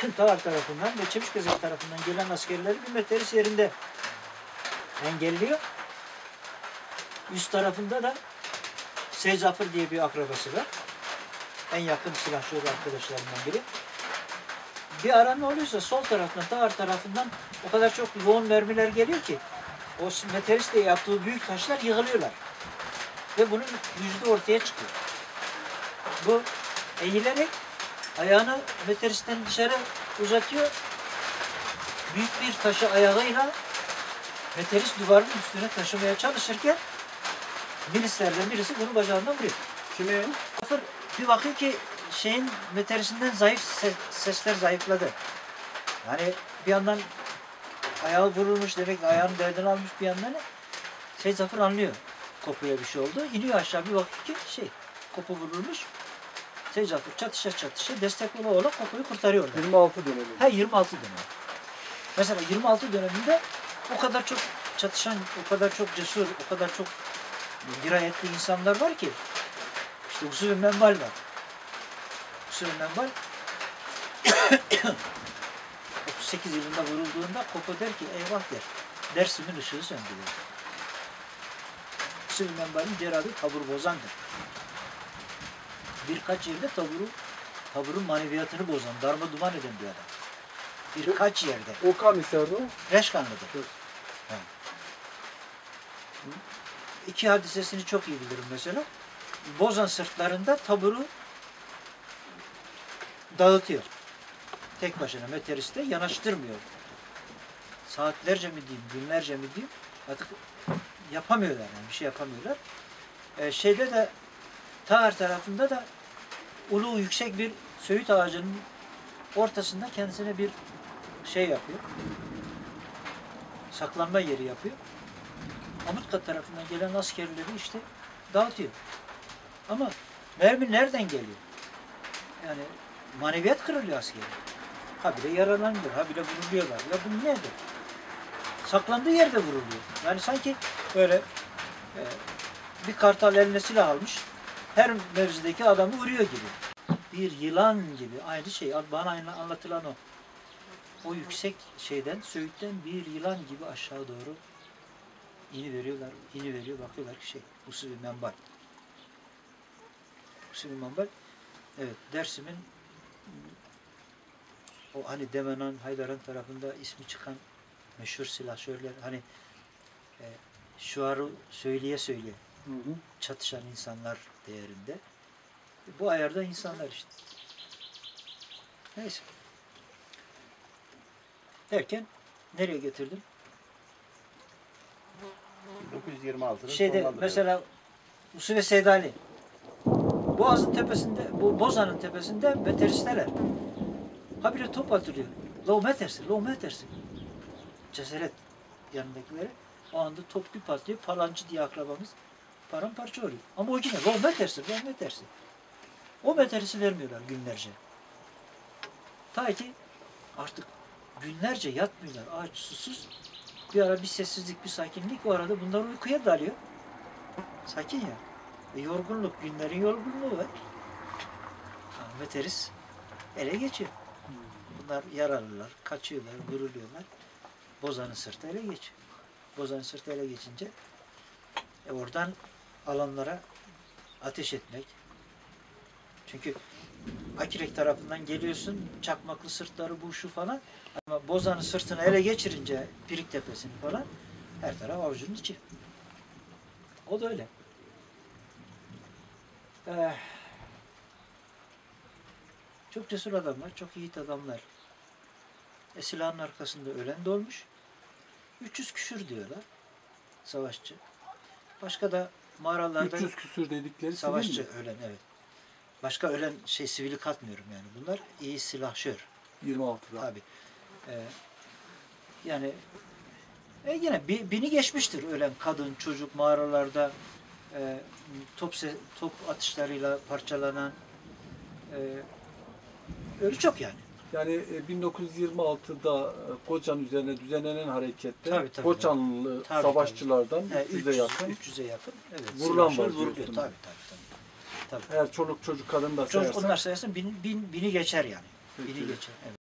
Tağar tarafından ve Çemişkazak tarafından gelen askerleri bir Meteris yerinde engelliyor. Üst tarafında da Seyyid Zafer diye bir akrabası var. En yakın silahşör arkadaşlarından biri. Bir ara ne oluyorsa sol taraftan, Tağar tarafından o kadar çok yoğun mermiler geliyor ki o Meteris'le yaptığı büyük taşlar yığılıyorlar. Ve bunun vücudu ortaya çıkıyor. Bu eğilerek ayağını Meteris'ten dışarı uzatıyor. Büyük bir taşı ayağıyla Meteris duvarın üstüne taşımaya çalışırken milislerden birisi bunu bacağından vuruyor. Kimi? Bir bakıyor ki Meteris'inden sesler zayıfladı. Yani bir yandan ayağı vurulmuş, demek ki ayağının derdini almış, bir yandan Seyyid Zafer anlıyor. Kopuya bir şey oldu. İniyor aşağı, bir bakıyor ki kopu vurulmuş. Seyyid Zafer çatışa destek ola kopuyu kurtarıyor orada. 26 dönemi. 26 dönem. Mesela 26 döneminde o kadar çok çatışan, o kadar çok cesur, o kadar çok dirayetli insanlar var ki. İşte Usul Menbal var. Usul Menbal 38 yılında vurulduğunda Kopo der ki eyvah der. Dersim'in ışığı söndü der. Usul Menbal'in diğer adı tabur bozandır. Birkaç yerde taburun maneviyatını bozan, darma duman eden bir adam. Birkaç yerde. O Kamisar'da o. Reşkanlı'dır. Evet. İki hadisesini çok iyi bilirim mesela. Bozan sırtlarında taburu dağıtıyor. Tek başına Meteris'te yanaştırmıyor. Saatlerce mi diyeyim, günlerce mi diyeyim artık yapamıyorlar yani bir şey yapamıyorlar. Şeyde de Tağar tarafında da ulu yüksek bir söğüt ağacının ortasında kendisine bir şey yapıyor. Saklanma yeri yapıyor. Amutka tarafından gelen askerleri işte dağıtıyor. Ama mermi nereden geliyor? Yani maneviyat kırılıyor askeri. Habire yaralanıyor, habire vuruluyorlar. Ya bu nedir? Saklandığı yerde vuruluyor. Yani sanki böyle bir kartal eline silah almış, her mevzideki adamı vuruyor gibi. Bir yılan gibi, aynı şey, bana anlatılan o. O yüksek Söğüt'ten bir yılan gibi aşağı doğru iniveriyor, bakıyorlar ki Usul Menbal. Usul Menbal, evet, Dersim'in o hani Demenan, Haydaran tarafında ismi çıkan meşhur silahşörler, hani şuarı söyleye çatışan insanlar değerinde. Bu ayarda insanlar işte. Neyse. Derken nereye getirdim? 1926'da mesela Usul ve Seydali Boğaz'ın tepesinde, bu Bozan'ın tepesinde Meteristeler. Habire top atılıyor. Lo metersi. Cesaret yanındakileri. O anda top bir patlıyor. Palancı diye akrabamız paramparça oluyor. Ama o yine lo metersi. O metersi vermiyorlar günlerce. Ta ki artık günlerce yatmıyorlar. Ağaç susuz. Bir ara bir sessizlik, bir sakinlik. O arada bunlar uykuya dalıyor. Sakin ya. Yorgunluk, günlerin yorgunluğu var. Meteris ele geçiyor. Bunlar yaralılar, kaçıyorlar, vuruluyorlar. Bozan'ın sırtı ele geçiyor. Bozan'ın sırtı ele geçince oradan alanlara ateş etmek. Çünkü Akirek tarafından geliyorsun, çakmaklı sırtları bu şu falan. Ama Bozan'ın sırtını ele geçirince Pirik Tepesi'ni falan her taraf avucunun içi. O da öyle. Çok cesur adamlar, çok yiğit adamlar. Silahın arkasında ölen de olmuş. 300 küsür diyorlar. Savaşçı. Başka da mağaralarda 300 küsür dedikleri savaşçı sivil mi? ölen, evet. Başka ölen sivili katmıyorum yani. Bunlar iyi silahşör. 26'da. Tabii. Yani yine bini geçmiştir ölen kadın, çocuk mağaralarda top atışlarıyla parçalanan ölü çok yani. Yani 1926'da Koçan üzerine düzenlenen harekette Tabii, Koçanlı savaşçılardan 300'e yakın 300'e yakın. Evet. Vurulan var diyorsun. Tabii. Eğer çoluk çocuk kadın da sayarsan. Onlar sayarsan bini geçer yani. Bini geçer. Evet.